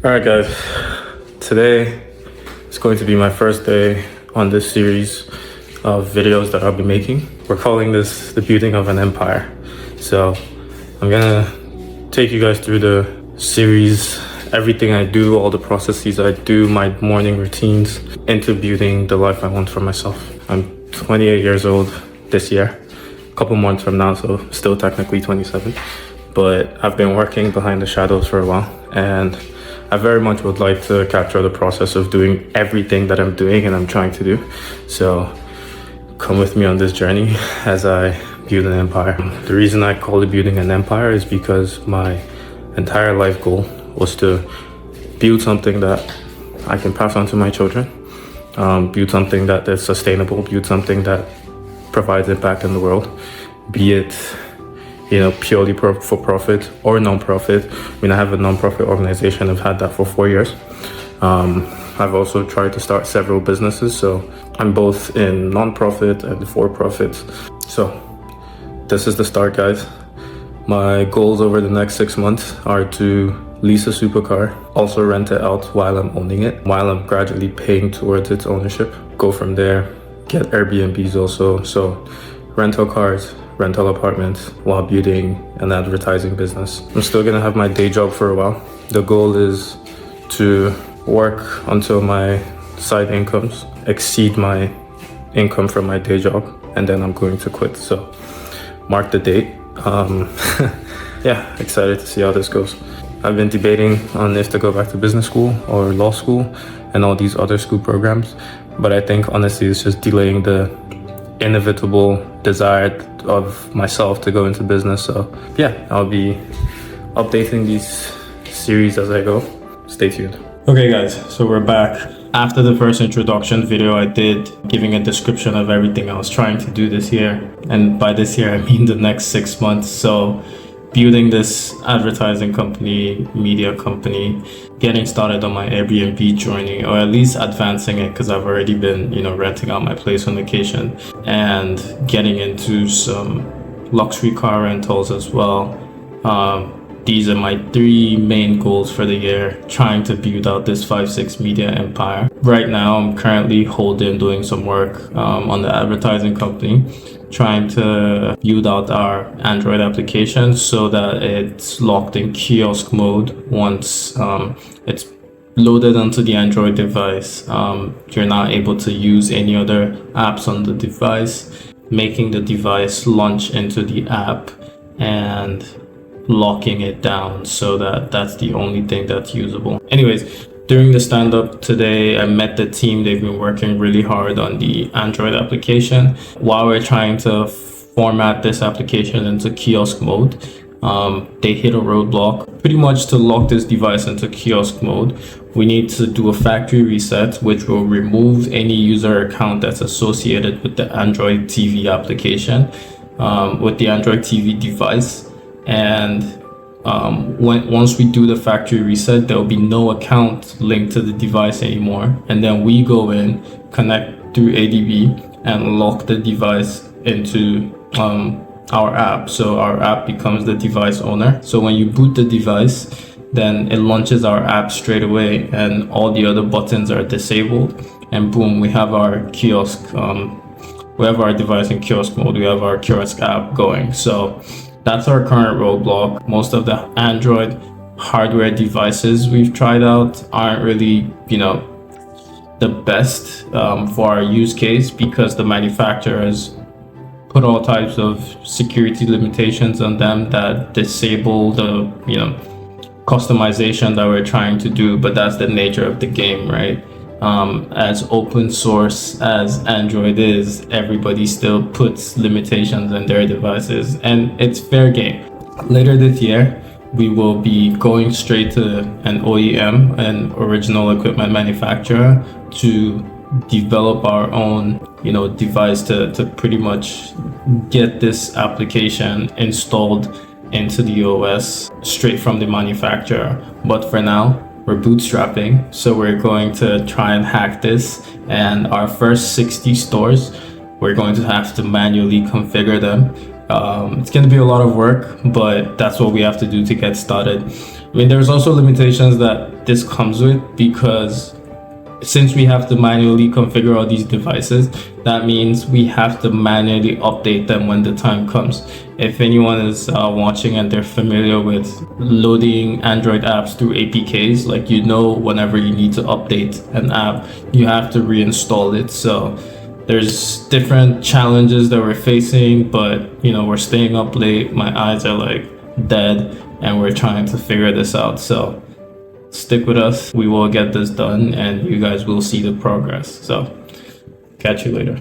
Alright guys, today is going to be my first day on this series of videos that I'll be making. We're calling this the building of an empire. So I'm gonna take you guys through the series, everything I do, all the processes I do, my morning routines into building the life I want for myself. I'm 28 years old this year, a couple months from now, so still technically 27. But I've been working behind the shadows for a while, and I very much would like to capture the process of doing everything that I'm doing and I'm trying to do. So come with me on this journey as I build an empire. The reason I call it building an empire is because my entire life goal was to build something that I can pass on to my children, build something that is sustainable, build something that provides impact in the world, be it purely for profit or non-profit. I mean, I have a non-profit organization. I've had that for 4 years. I've also tried to start several businesses. So I'm both in non-profit and for-profit. So this is the start, guys. My goals over the next 6 months are to lease a supercar, also rent it out while I'm owning it, while I'm gradually paying towards its ownership. Go from there, get Airbnbs also. So rental cars, rental apartments while building an advertising business. I'm still gonna have my day job for a while. The goal is to work until my side incomes exceed my income from my day job, and then I'm going to quit. So mark the date. Yeah, excited to see how this goes. I've been debating on if to go back to business school or law school and all these other school programs, but I think honestly it's just delaying the inevitable desire of myself to go into business. So yeah, I'll be updating these series as I go. Stay tuned. Okay guys, so we're back. After the first introduction video I did, giving a description of everything I was trying to do this year, and by this year I mean the next 6 months. So building this advertising company, media company, getting started on my Airbnb journey, or at least advancing it, because I've already been, renting out my place on location, and getting into some luxury car rentals as well. These are my 3 main goals for the year, trying to build out this 5-6 media empire. Right now, I'm currently doing some work on the advertising company, trying to build out our Android application so that it's locked in kiosk mode. Once it's loaded onto the Android device, you're not able to use any other apps on the device, making the device launch into the app and locking it down so that that's the only thing that's usable. Anyways, during the stand-up today, I met the team. They've been working really hard on the Android application. While we're trying to format this application into kiosk mode, they hit a roadblock. Pretty much to lock this device into kiosk mode, we need to do a factory reset, which will remove any user account that's associated with the Android TV application, with the Android TV device. And once we do the factory reset, there will be no account linked to the device anymore, and then we go in, connect through ADB, and lock the device into our app. So our app becomes the device owner. So when you boot the device, then it launches our app straight away, and all the other buttons are disabled, and boom, we have our kiosk. We have our device in kiosk mode. We have our kiosk app going. So that's our current roadblock. Most of the Android hardware devices we've tried out aren't really, the best for our use case, because the manufacturers put all types of security limitations on them that disable the, customization that we're trying to do. But that's the nature of the game, right? As open source as Android is, everybody still puts limitations on their devices, and it's fair game. Later this year, we will be going straight to an OEM, an original equipment manufacturer, to develop our own, device to pretty much get this application installed into the OS straight from the manufacturer. But for now, we're bootstrapping, so we're going to try and hack this, and our first 60 stores, we're going to have to manually configure them. It's going to be a lot of work, but that's what we have to do to get started. I mean, there's also limitations that this comes with, because since we have to manually configure all these devices, that means we have to manually update them when the time comes. If anyone is watching and they're familiar with loading Android apps through APKs, like, whenever you need to update an app, you have to reinstall it. So there's different challenges that we're facing, but we're staying up late. My eyes are like dead, and we're trying to figure this out. So stick with us. We will get this done, and you guys will see the progress. So catch you later.